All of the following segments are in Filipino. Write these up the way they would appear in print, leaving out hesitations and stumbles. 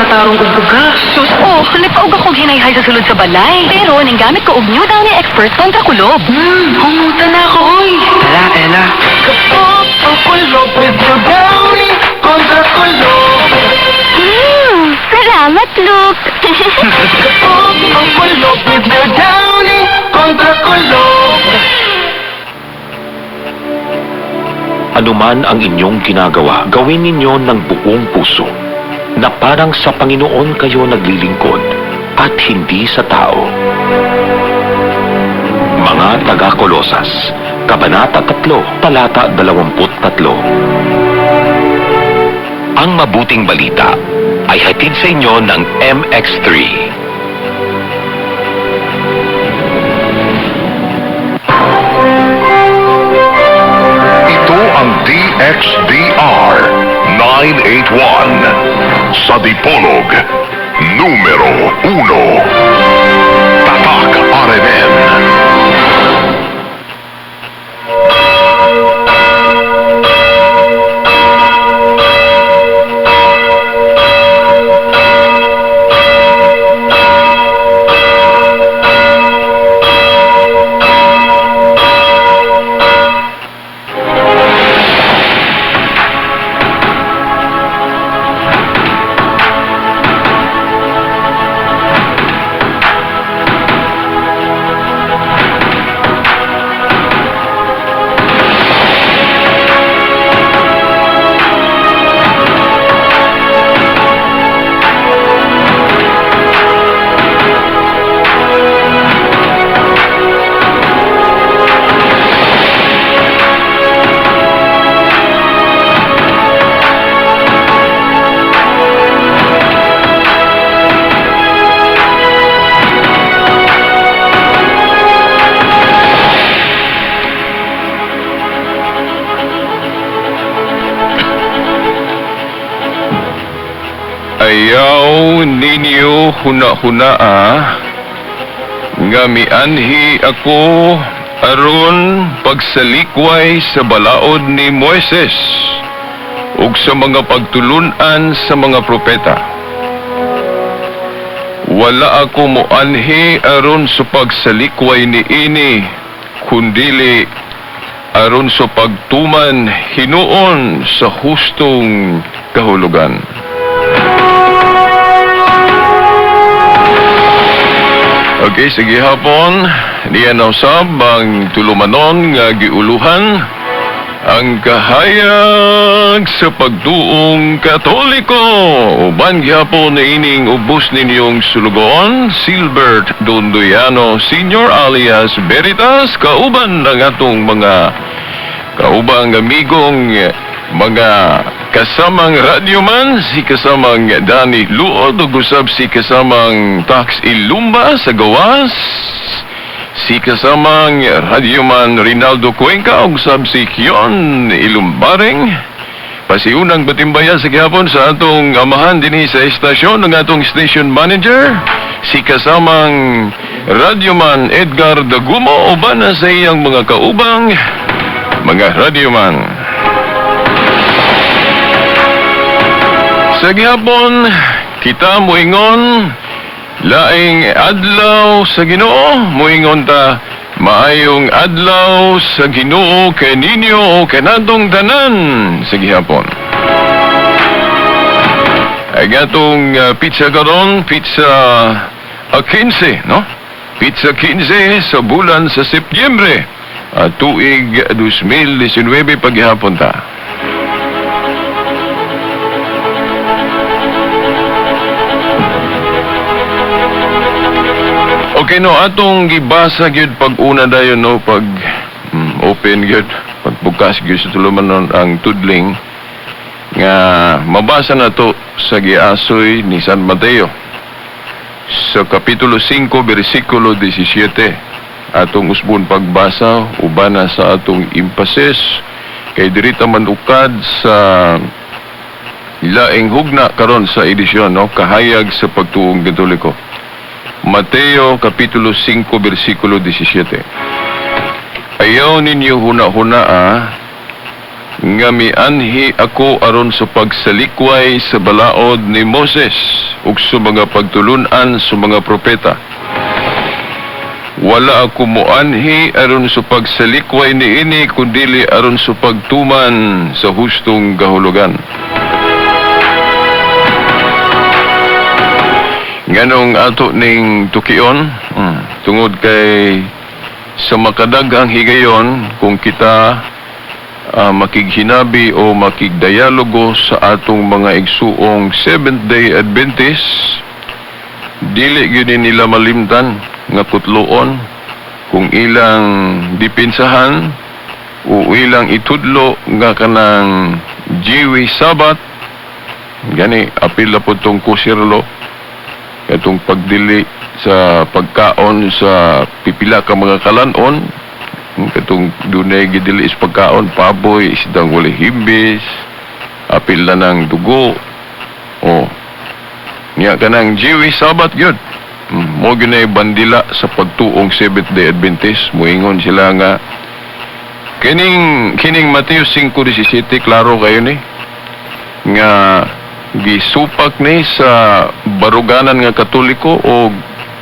matarong ugbuga. Sus, nagpaug akong hinayhay sa sulod sa balay. Pero, gamit ko og New Downy Expert kontra kulob. Humutan na ako, oy. Ela, Ela. Kapag ang kulob with New Downy kontra kulob. Salamat, Luke. Kapag ang kulob with New Downy kontra kulob. Anuman ang inyong ginagawa, gawin ninyo ng buong puso, na parang sa Panginoon kayo naglilingkod at hindi sa tao. Mga taga-Kolosas, Kabanata 3, Talata 23. Ang mabuting balita ay hatid sa inyo ng MX3. Ang DXDR 981 sa Dipolog numero 1 Tatak RMN. Ayaw ninyo huna-hunaa nga mianhi ako aron pagsalikway sa balaod ni Moises ug sa mga pagtulunan sa mga propeta. Wala ako moanhi aron sa pagsalikway ni ini, kundili aron sa pagtuman hinuon sa hustong kahulugan. Okay, sige hapon. Diyan usab ang tulumanon nga giuluhan ang kahayag sa pagtuong Katoliko. Uban gihapon na ining ubos ninyong sulugon, Silbert Dondoyano Sr. alias Veritas, kauban ng atong mga kaubang amigong mga kasamang radyoman, si kasamang Danny Luod, ug usab si kasamang Tax Ilumba sa gawas, si kasamang radyoman Rinaldo Cuenca, ug usab si Kion Ilumbaring. Pasiunang batimbaya sa gihapon sa atong amahan dinhi sa estasyon ng atong station manager, si kasamang radyoman Edgar Dagumo, uban na sa iyang mga kaubang mga radyoman. Sa gihapon, kita moingon laing adlaw sa Ginoo, moingon ta maayong adlaw sa Ginoo kay ninyo o kanadong tanan sa gihapon. Ay gatong pizza karon, pizza 15, no? Pizza 15 sa bulan sa Setyembre, tuig 2019 paghihapon ta. Okay, no, atong gibasa gyud pag-una dayon, no, pag open gyud, pagbukas gyud sa tulumanon ang tudling nga mabasa na to sa giasoy ni San Mateo sa kapitulo 5 bersikulo 17. Atong usbon pagbasa uban na sa atong emphasis kay diri ta manukad sa laing hugna karon sa edisyon, no, kahayag sa pagtuong Katoliko. Mateo kapitulo 5 bersikulo 17. Ayaw ninyo huna-hunaa nga mianhi ako aron sa pagsalikway sa balaod ni Moses ug sa mga pagtulunan sa mga propeta. Wala ako moanhi aron sa pagsalikway niini kundili aron sa pagtuman sa hustong gahulugan. Nganong ato ning tukion, tungod kay sa makadaghang higayon kung kita makighinabi o makigdialogo sa atong mga igsuong Seventh-day Adventist, dili gyud nila malimtan nga putloon kung ilang dipinsahan o ilang itudlo nga kanang Jewish Sabbath, gani apil na po itong kusirlo, itong pagdili sa pagkaon sa pipila ka mga kalanon, katong dunay gidili is pagkaon, paboy, isdang wali himbis, apil na ng dugo, niya ka ng Jewish Sabbath yun. Mo ginay bandila sa pagtuong Seventh-day Adventist. Muingon sila nga, kining Mateo 5:17, klaro kayo ni, nga gisupak ni sa baruganan nga Katoliko o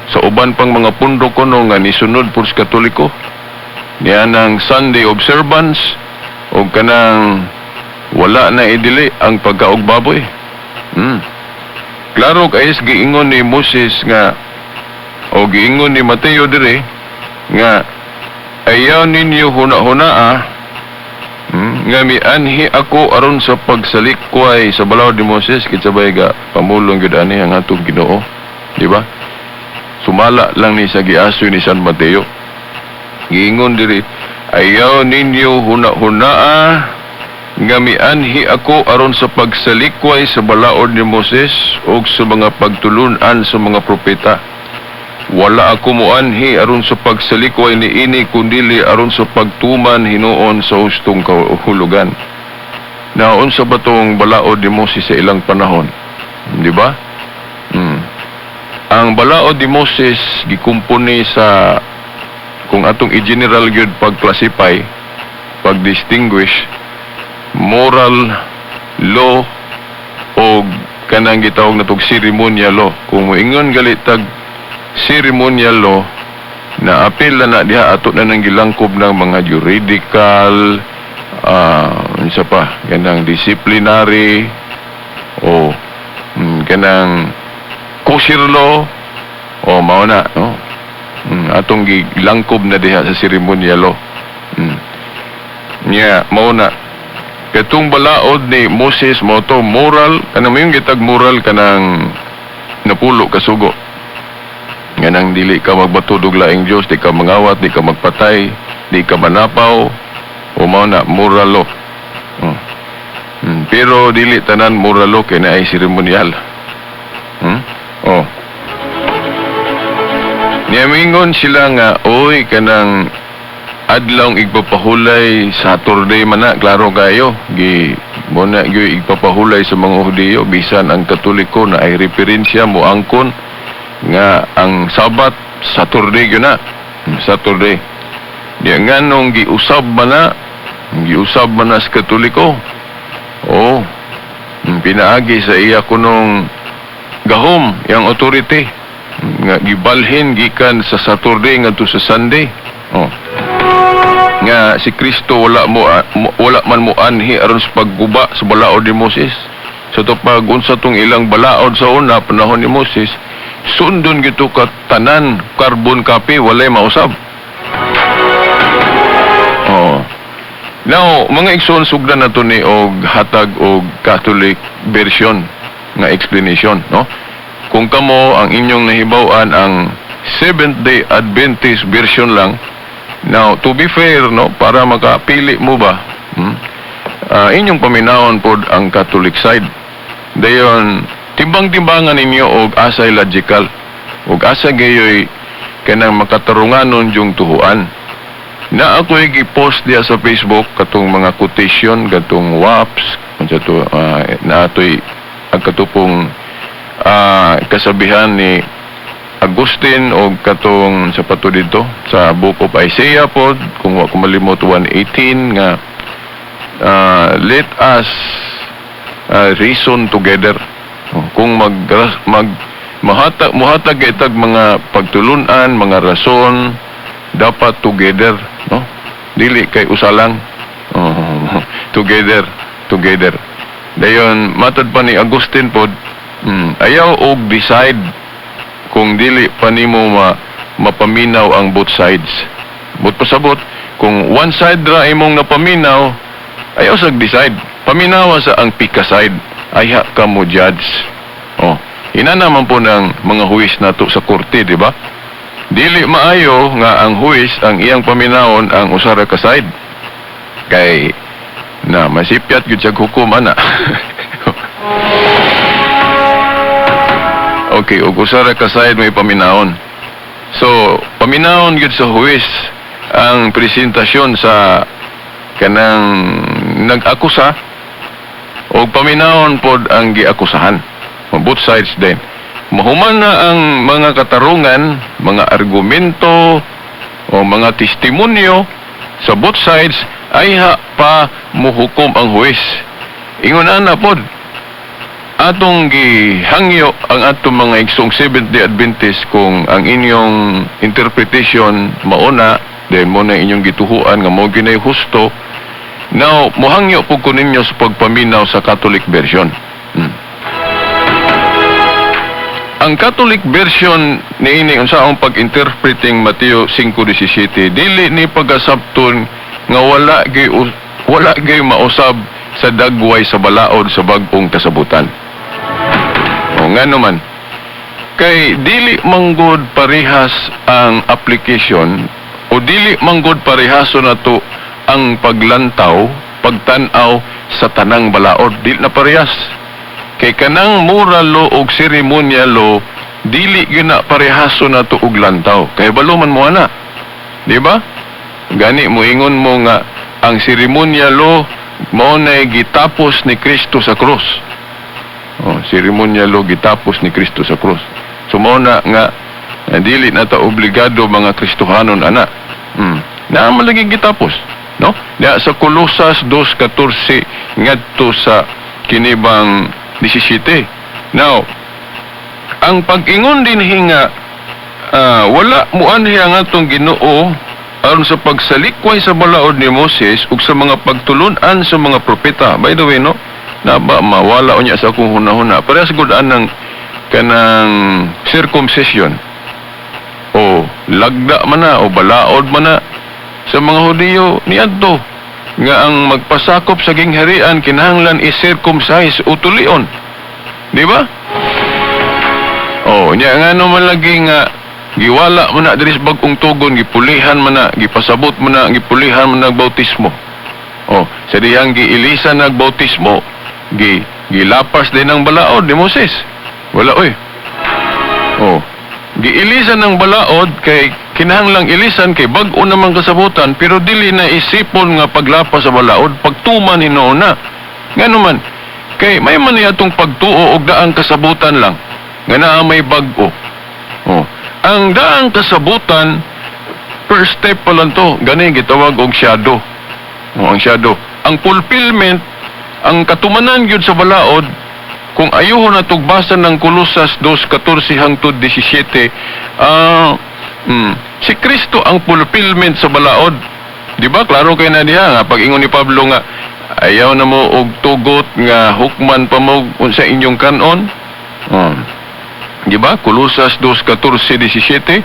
sa uban pang mga pundok kuno nga nisunod po sa Katoliko. Niya ng Sunday observance o kanang wala na idili ang pagkaog baboy. Klaro kayes giingon ni Moses nga o giingon ni Mateo dire nga ayaw ninyo huna-hunaa nga mianhi ako aron sa pagsalikway sa balaod ni Moses kitsabay ga pamulong gyud ani ang atong Ginoo, di ba? Sumala lang ni sa giasoy ni San Mateo. Giingon diri, ayaw ninyo huna-hunaa nga mianhi ako aron sa pagsalikway sa balaod ni Moses o sa mga pagtulunan sa mga propeta. Wala ako moanhi aron sa pagsalikway ni ini kundili aron sa pagtuman hinuon sa hustong kahulugan. Naon sa batong balaod ni Moses sa ilang panahon, di ba? Ang balaod ni Moses gikumpuni sa, kung atong i-general gyud pag-classify, pag-distinguish, moral law o kanang gitawag natong ceremonial law. Kung moingon galit tag ceremonial law, na apil na diha ato na nang gilangkob ng mga juridical, isa pa, kanang disciplinary o kanang kosher law o mauna, no? Atong gilangkob na diha sa ceremonial law. Mauna katong balaod ni Moses mo to moral, kanang mayong gitag moral kanang napulo ka sugo. Nganang dili ka magbatudog laing Dios, di ka mangawat, di ka magpatay, di ka manapaw, o mauna moral law. Pero dili tanan moral law kay naay ceremonial. Niyamingon sila nga, oy, kanang adlaw igpapahulay Saturday man na, klaro kayo. Muna igpapahulay sa mga Hudiyo, bisan ang Katoliko na ay referensya mo angkon nga ang Sabat, Saturday yun na. Saturday. Diya nga nung giusab man na sa Katoliko. Pinaagi sa iya kunong gahom, yang authority nga gibalhin gikan sa Saturday ngadto sa Sunday. Nga si Kristo wala man mo anhi aron sa pagguba sa balaod ni Moses. Sa pag unsa tong ilang balaod sa una panahon ni Moses, sundon gito ka tanan carbon copy walay mausab. Now, mga igsoon sugdan nato ni og hatag og Catholic version nga explanation, no? Kung kamo ang inyong nahibaw-an ang Seventh-day Adventist version lang. Now, to be fair, no, para makapili mo ba, inyong paminawon pod ang Catholic side. Dayon, timbang-timbangan ninyo og asay logical, og asa gayoy kanang makatarunganon yung tuhuan. Na ako'y gipost diya sa Facebook katong mga quotation, katong WAPS, na ato'y ang katupong kasabihan ni Agustin o katong sa pato dito sa Book of Isaiah pod, kung wa ko malimot 1:18 nga let us reason together. Kung muhatag itag mga pagtulunan, mga rason, dapat together, no? Dili kay usalang. Together. Dayon matod pa ni Agustin pod, ayaw og decide kung dili pa nimo mapaminaw ang both sides. But pasabot, kung one side ra imong napaminaw, ayaw sag decide. Paminawa sa ang pika side. Ayha ka mo judge. Ina naman po ng mga huwis nato sa korte, di ba? Dili maayo nga ang huwis ang iyang paminawon ang usara ka side. Kay na masipyat gyud sa hukom ana. Okay, ug usara ka side may paminawon. So, paminawon gyud sa huwis ang presentasyon sa kanang nag-akusa o paminawon pod ang giakusahan. Both sides din. Mahuman na ang mga katarungan, mga argumento o mga testimonyo sa both sides ay pa muhukom ang huwis. Ingon na pod atong gihangyo ang atong mga igsong Seventh-day Adventist kung ang inyong interpretation mauna, then mo na inyong gituhuan nga mo ginay husto. Now, muhangyo po ko ninyo sa pagpaminaw sa Catholic version. Ang Catholic version niini unsaong pag-interpreting Mateo 5:17 dili ni pagasabton nga wala gay mausab sa dagway sa balaod sa bag-ong kasabutan. O nga naman, kay dili manggod parehas ang application o dili manggod parehaso nato ang paglantaw, pagtanaw sa tanang balaod, dili na parehas. Kay kanang moral law o ceremonial law, dili gina parehaso nato og lantaw. Kay baluman mo ana. Di ba? Gani mo ingon mo nga ang ceremonial law mao nay gitapos ni Kristo sa krus. Ceremonial law gitapos ni Kristo sa krus. So mao na nga dili na ta obligado mga Kristohanon ana. Na malagi gitapos, no? Da sa Colosas 2:14 ngadto sa kinibang 17. Now, ang pag-ingon din hinga wala mo anhi ang atong Ginoo aron sa pagsalikway sa balaod ni Moses ug sa mga pagtulunan sa mga propeta. By the way, no, na ba mawala unya sa akong hunahuna. Parehas gud anang kanang circumcision o lagda man na o balaod man na sa mga Hudiyo niadto nga ang magpasakop sa gingharian kinahanglan i-circumcise o tulion. Di ba? Nya nga naman lagi nga giwala man na diri sa bag-ong tugon, gipulihan man na, gipasabot man na, gipulihan man na bautismo. Sa dihang giilisan na bautismo, gilapas din ang balaod ni Moses. Wala oy. Giilisan ng balaod kay kinahanglang ilisan kay bag-o namang kasabutan pero dili na isipon nga paglapas sa balaod pagtuman hinoon na. Nga naman kay may man atong pagtuo og daang kasabutan lang nga naa may bag-o. Ang daang kasabutan first step pa lang to, gani gitawag og shadow. Ang shadow, ang fulfillment, ang katumanan gyud sa balaod. Kung ayuhon na tugbasan ng Colosas 2:14 hangtod 17, si Kristo ang fulfillment sa balaod. Di ba? Klaro kayo na diha nga pag-ingon ni Pablo nga ayaw na mo og tugot nga hukman pa mo sa inyong kanon. Di ba? Colosas 2:14-17.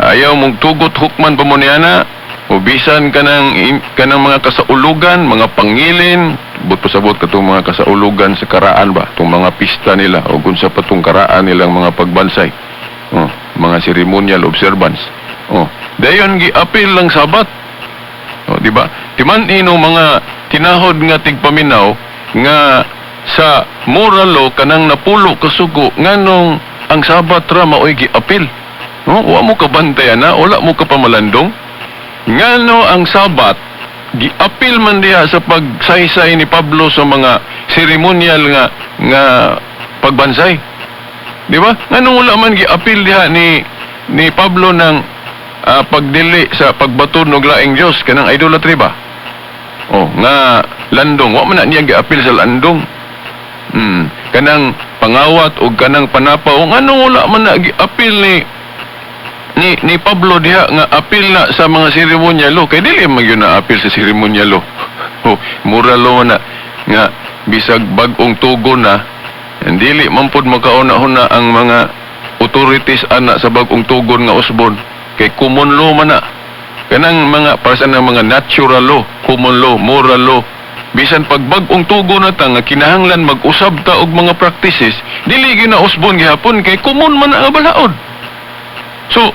Ayaw mong tugot hukman pa mo niana. Ubisan ka ng mga kasaulugan, mga pangilin, sabot katong mga kasaulugan sa karaan ba, itong mga pista nila, o kung sa patong karaan nilang mga pagbansay, mga ceremonial observance. Dayon gi-apil lang sabat. Di ba? Timan-ino mga tinahod nga tigpaminaw nga sa moral law kanang napulo kasugo nganong ang sabat ra maoy gi-apil. Wa mo ka bantayan na, wala mo ka pamalandong. Ngano ang sabat giapil man diha sa pagsaysay ni Pablo sa mga ceremonial nga pagbansay. Di ba? Ngano wala man giapil diha ni Pablo ng pagdili sa pagbaton og laing Dios kanang idolatry ba? Oh, nga landong, wa man na niya giapil sa landong. Kanang pangawat o kanang panapaw, ano wala man na giapil ni Pablo diha nga apil na sa mga seremonyalo. Kay dili man yun na apil sa seremonyalo. Oh, mura lo na nga bisag bag-ong tugon na, dili man pud makauna-una ang mga authorities ana sa bag-ong tugon nga usbon. Kay common law man na. Kanang mga para sa mga natural law, common law, moral law. Bisan pag bag-ong tugon na ta nga kinahanglan mag-usab ta og mga practices, dili gyud na usbon gihapon kay common man na balaod. So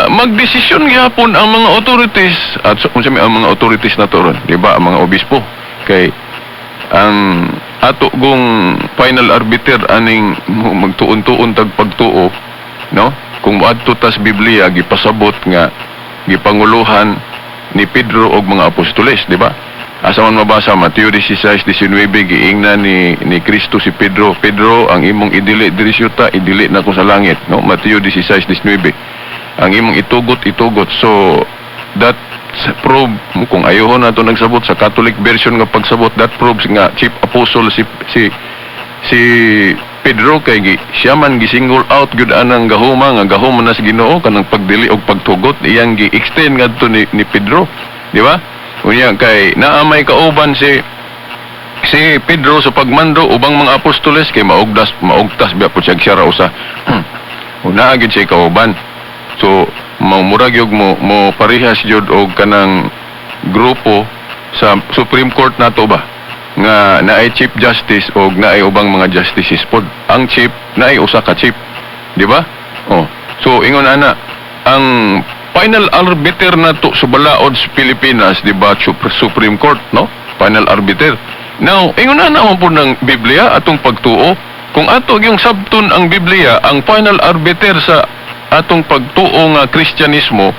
magdesisyon gihapon ang mga authorities at unsa may ang mga authorities na to ron, di ba, ang mga obispo kay ang ato gong final arbiter aning magtuon-tuon tag pagtuo, no? Kung moadto tas Biblia gipasabot nga gipanguluhan ni Pedro og mga apostoles, di ba? Asa man mabasa Mateo 16:19 giingna ni Kristo si Pedro, Pedro, ang imong idili diri syuta, idili na ko sa langit, no? Mateo 16:19. Ang imong itugot. So that prove kung ayohon nato nagsabot sa Catholic version nga pagsabot, that proves nga chief apostle si Pedro kay siya man gi-single out gyud anang gahuma nga gahuma na sa Ginoo kanang pagdili og pagtugot, iyang gi-extend ngadto ni Pedro, di ba? Unya kay naamay kauban si Pedro sa pagmando ubang mga apostoles kay maugtas biya pud siya ra usa. Una gid siya kauban. So murag yung mo parehas jud og kanang grupo sa Supreme Court nato ba nga naay Chief Justice og naay ubang mga justices pod. Ang chief naay usa ka chief, di ba? Oh, so ingon ana ang final arbiter nato sa balaod sa Pilipinas, di ba, Supreme Court, no? Final arbiter. Now ingon ana mo po ng Biblia atong pagtuo, kung ato yung sabton ang Biblia ang final arbiter sa atong pagtuo nga Kristyanismo,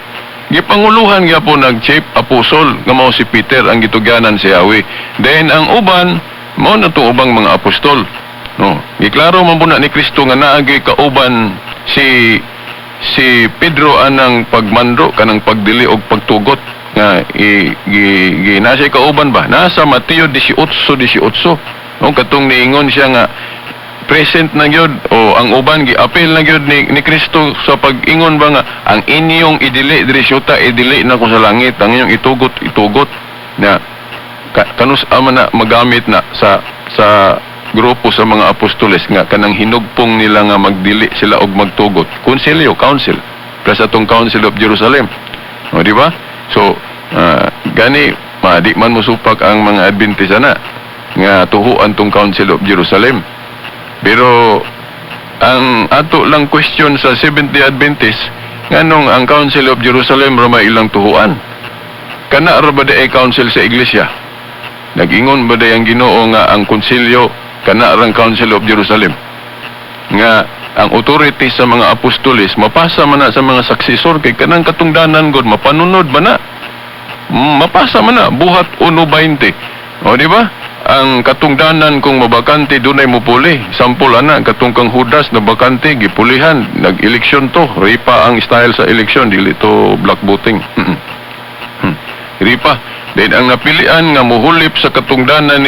gipanguluhan gyapon nag chief apostle nga mao si Peter ang gitugyanan si Yahweh. Then ang uban mao na to ubang mga apostol, no? Giklaro man po na ni Kristo nga naagi kauban si Pedro anang pagmando kanang pagdili og pagtugot nga nasa kauban ba nasa Mateo 18:18, no? Katong niingon siya nga present na gyud o ang uban giapil na gyud ni Kristo sa pag-ingon ba nga ang inyong idili diri syuta, idili na ko sa langit, ang inyong itugot na kanus ama na magamit na sa grupo sa mga apostoles nga kanang hinugpong nila nga magdili sila og magtugot. Council plus atong Council of Jerusalem, o di ba? So gani di man mosupak ang mga Adventista na nga tuhuan tong Council of Jerusalem. Pero ang ato lang question sa Seventh-day Adventist, nganong ang Council of Jerusalem ra may ilang tuhuan? Kana ra ba ay council sa iglesia? Nag-ingon ba ang Ginoo nga ang konsilyo kana rang Council of Jerusalem? Nga ang authority sa mga apostoles mapasa man na sa mga successor kay kanang katungdanan gud mapanunod ba na? Mapasa man na buhat 1:20. O di ba? Ang katungdanan kung mabakante dunay mupuli. Sampol ana katong kang Judas na bakante gipulihan, nag-eleksyon to. Ripa ang style sa eleksyon, dili to black voting. Ripa. Then ang napilian nga muhulip sa katungdanan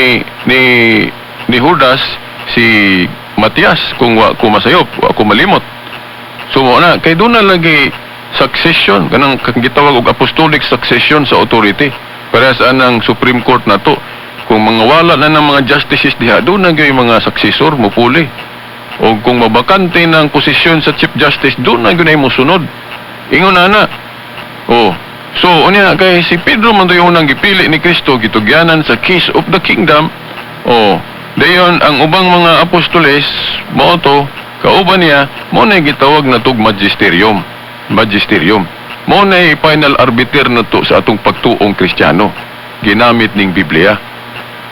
ni Judas si Matias kung wa ko masayop, wa ko malimot. So na kay doon na lagi succession kanang gitawag og apostolic succession sa authority. Para sa anang Supreme Court nato. Kung mga wala na ng mga justices diha, doon na yung mga successor mupuli. O kung mabakante ng posisyon sa Chief Justice, doon na yun ay musunod. Ingon na. Oh, so unya kay si Pedro man yung unang gipili ni Kristo gitugyanan sa keys of the kingdom. Oh, dayon ang ubang mga apostoles mao to kauban niya mo na gitawag na tug magisterium. Mo na final arbiter na to sa atong pagtuong Kristiyano. Ginamit ning Biblia.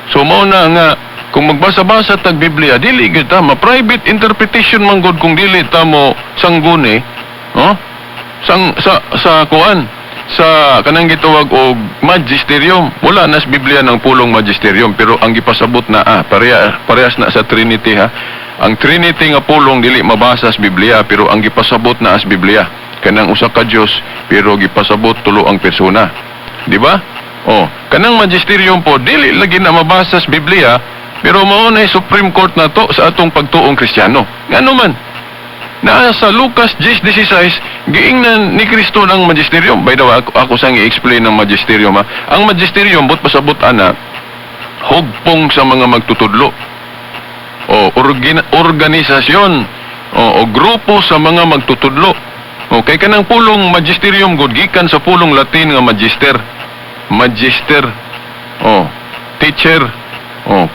So mao na nga kung magbasa-basa tag Biblia dili gyud ta ma-private interpretation man gud kung dili ta mo sangguni, no? Sa kuan sa kanang gitawag og magisterium. Wala na sa Biblia ng pulong magisterium pero ang gipasabot na parehas na sa Trinity ha. Ang Trinity nga pulong dili mabasa sa Biblia pero ang gipasabot na sa Biblia kanang usa ka Dios pero gipasabot tulo ang persona. Di ba? Oh, kanang magisterium po dili lagi na mabasa sa Biblia, pero mao na Supreme Court na to sa atong pagtuong Kristiyano. Ngano man? Na sa Lucas 10:16 giingnan ni Kristo ng magisterium. By the way, ako sang i-explain ng magisterium ha. Ang magisterium but pasabot ana hugpong sa mga magtutudlo. O organisasyon o grupo sa mga magtutudlo. O kay kanang pulong magisterium gud gikan sa pulong Latin nga magister. Magister. O teacher. O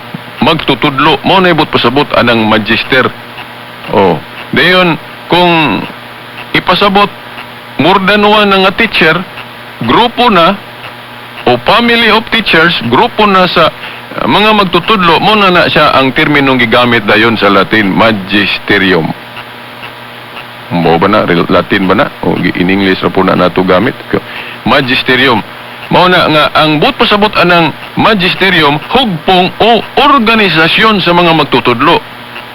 magtutudlo mo na ibot pasabot anang magister. O dayon kung ipasabot more than one nga teacher, grupo na o family of teachers, grupo na sa mga magtutudlo mo na siya ang terminong gigamit dayon sa Latin, magisterium. Mo ba na Latin ba na o in English ra po na nato gamit? Magisterium. Mao na nga ang but pasabot anang magisterium hugpong o organisasyon sa mga magtutudlo.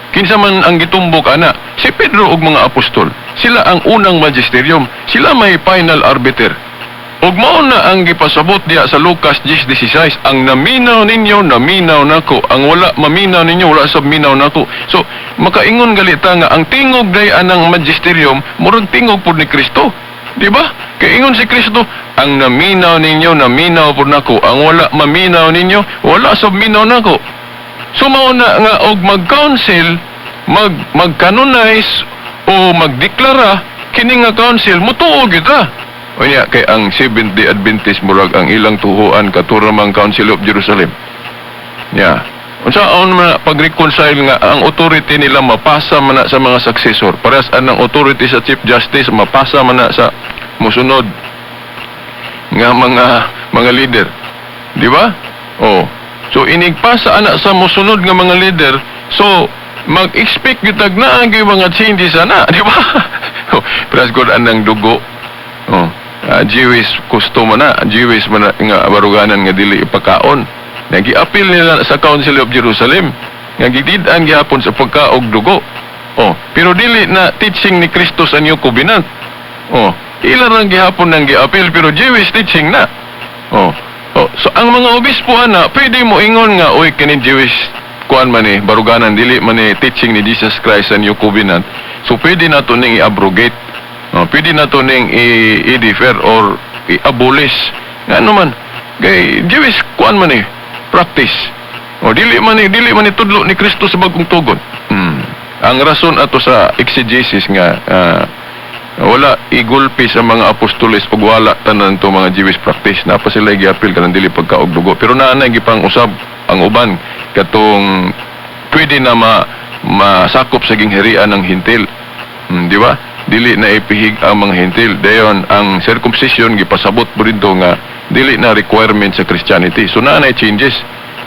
Kinsa man ang gitumbok ana, si Pedro ug mga apostol. Sila ang unang magisterium. Sila may final arbiter. Ug mao na ang gipasabot diya sa Lucas 10:16, ang naminaw ninyo, naminaw nako. Ang wala maminaw ninyo, wala sab minaw nako. So, makaingon galita nga ang tingog day anang magisterium, murag tingog pud ni Kristo. Di ba? Kay ingon si Kristo, ang naminaw ninyo, naminaw pud nako. Ang wala maminaw ninyo, wala sab minaw nako. So mao na nga og mag-council, mag-canonize o magdeklara kini nga council mutuo kita. Unya kay ang Seventh-day Adventist murag ang ilang tuhuan katuramang Council of Jerusalem. Ya. Unsaon man pag-reconcile nga ang authority nila mapasa man na sa mga successor. Parehas anang authority sa Chief Justice mapasa man na sa musunod nga mga leader. Di ba? Oh. So inigpasa ana sa musunod nga mga leader. So mag-expect gitag na ang mga changes ana, di ba? Parehas gud anang dugo. Oh. Jewish custom na, Jewish man nga baruganan nga dili ipakaon. Nagi-appeal nila sa Council of Jerusalem. Nga gidid-an gihapon sa pagkaog dugo. Oh, pero dili na teaching ni Kristo sa New Covenant. Oh, ila lang gihapon nang gi-appeal pero Jewish teaching na. Oh. Oh, so ang mga obispo ana, pwede mo ingon nga oy kini Jewish kuan man ni baruganan dili man ni teaching ni Jesus Christ sa New Covenant. So pwede na to ning i-abrogate. Pwede na ito ning i-defer or i-abolish. Nga naman, kay Jewish kuan man practice. Dili man tudlo ni Kristo sa bagong tugon. Ang rason ato sa exegesis nga wala igulpi sa mga apostoles ug wala tanan to mga Jewish practice. Napa sila giapil kanang dili pagkaog dugo. Pero naanay gipang usab ang uban katong pwede na masakop sa gingharian ng hintil. Di ba? Dili na ipihig ang mga hintil. Dayon ang circumcision gipasabot po dito nga dili na requirement sa Christianity. So naanay changes.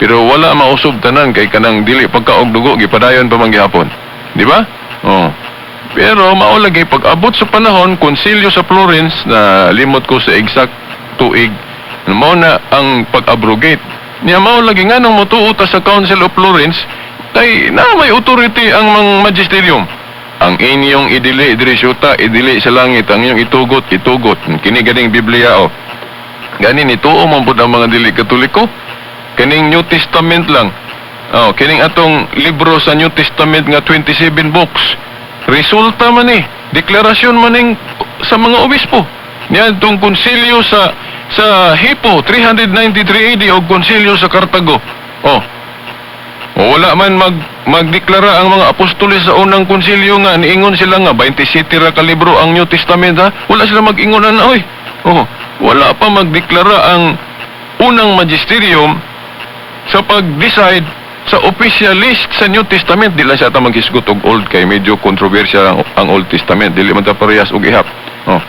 Pero wala mausob tanan kay kanang dili pagkaog dugo gipadayon pa man gihapon. Di ba? Oh. Pero mao lagi pag-abot sa panahon konsilyo sa Florence na limot ko sa exact tuig. Mao na ang pag-abrogate. Niya mao lagi nganong motuo ta sa Council of Florence kay na may authority ang mga magisterium. Ang inyong idili sa langit, ang inyong itugot. Kini ganing Biblia o. Ganin ituo man pud ang mga dili Katoliko. Kining New Testament lang. Oh, kining atong libro sa New Testament nga 27 books. Resulta man deklarasyon man sa mga obispo. Niya tong konsilyo sa Hippo 393 AD o konsilyo sa Cartago. Oh. Wala man magdeklara ang mga apostoles sa unang konsilyo nga niingon sila nga 27 ra ka libro ang New Testament ha. Wala sila mag-ingon na oy. Oh, wala pa magdeklara ang unang magisterium sa pag-decide sa official list sa New Testament. Dili sa ta maghisgot og old kay medyo kontrobersyal ang Old Testament. Dili man ta parehas og ihap. Oh.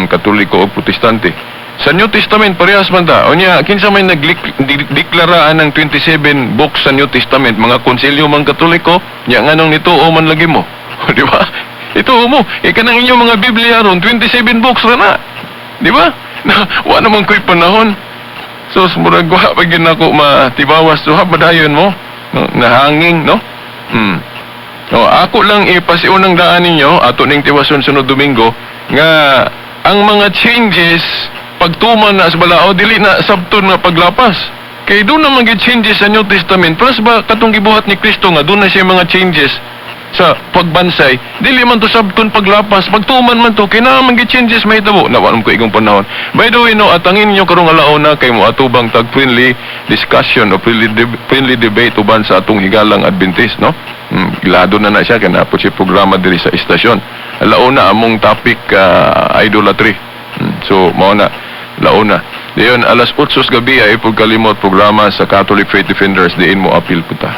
Katoliko o Protestante. Sa New Testament parehas man ta. Unya kinsa may nagdeklaraan ng 27 books sa New Testament, mga konsilyo man Katoliko, nya nganong nituo man lagi mo. Di ba? Ituo mo. Kanang inyong mga Biblia ron 27 books ra na. Di ba? Wa naman ko'y panahon. So murag wa pa gyud nako matibawas so habadayon mo. No, nahanging, no? Ako lang ipasiunang daan ninyo ato ning tiwason sunod Domingo nga ang mga changes pagtuman na sa balao, dili na sabton nga paglapas. Kay doon naman gid changes sa New Testament. Plus ba katong gibuhat ni Kristo nga doon na siya mga changes sa pagbansay, dili man to sabton paglapas, pagtuman man to, kailangan gid changes may tabo. Nawanom ko igong panahon. By the way, no, atangin niyo karong alauna kay mo atubang tag friendly discussion o friendly debate uban sa atong higalang Adventist, no? Gilado na siya kay napod siya programa diri sa istasyon. Alauna among topic idolatry. So mao na launa. Diyon alas 8 sa gabi ay pagkalimot programa sa Catholic Faith Defenders diin mo apil puta.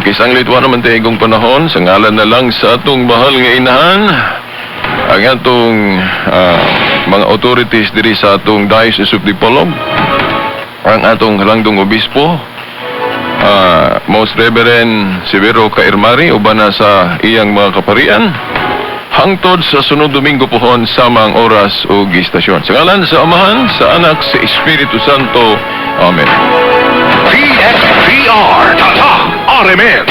Okay, sanglit wa naman tayo igong panahon, sa ngalan na lang sa atong mahal nga inahan, ang atong mga authorities diri sa atong Diocese of Dipolog, ang atong halangdong obispo, Most Reverend Severo Cairmari, uban na sa iyang mga kaparian, hangtod sa sunod Domingo pohon samang oras o gistasyon. Sa ngalan sa Amahan, sa Anak, sa Espiritu Santo. Amen. TXDR, Tatak, RMN.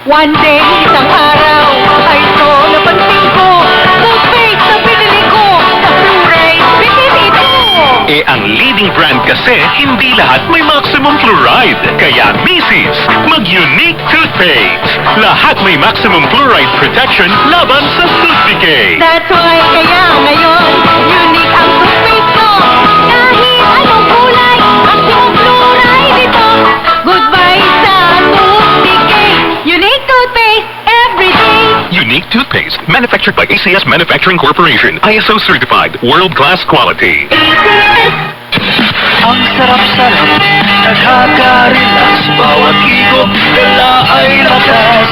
One day, isang araw, ay ito napansin ko. Toothpaste na binili ko, sa fluoride, binili ito. Eh ang leading brand kasi, hindi lahat may maximum fluoride. Kaya misis, mag-unique toothpaste. Lahat may maximum fluoride protection laban sa tooth decay. That's why kaya ngayon, unique ang toothpaste ko. Kahit anong kulay, maximum fluoride ito. Goodbye sa tooth decay. Unique toothpaste every day. Unique toothpaste, manufactured by ACS Manufacturing Corporation. ISO certified, world-class quality. Ang sarap-sarap, nakaka-relax. Bawat higop nila ay lakas.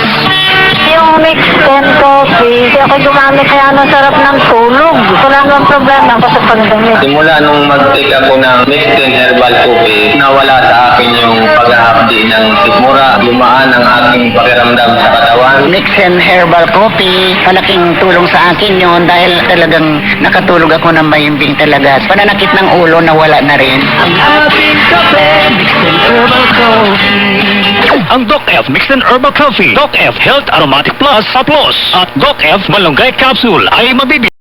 Yung mixed and coffee, hindi ako gumamit kaya ang sarap ng tulog. Wala nang problema ako sa pagdamit. Simula nung mag-take ako ng mixed and herbal coffee, nawala sa akin yung paghahapdi ng sikmura. Lumaan ang aking pakiramdam sa katawan. Mixed and herbal coffee, malaking tulong sa akin yun dahil talagang nakatulog ako ng mahimbing talaga. Pananakit ng ulo nawala na rin. Ang ating kape, mixed and herbal coffee. Ang Doc F Mixed and Herbal Coffee, Doc F Health Aromatic Plus, at Doc F Malunggay Capsule ay mabibili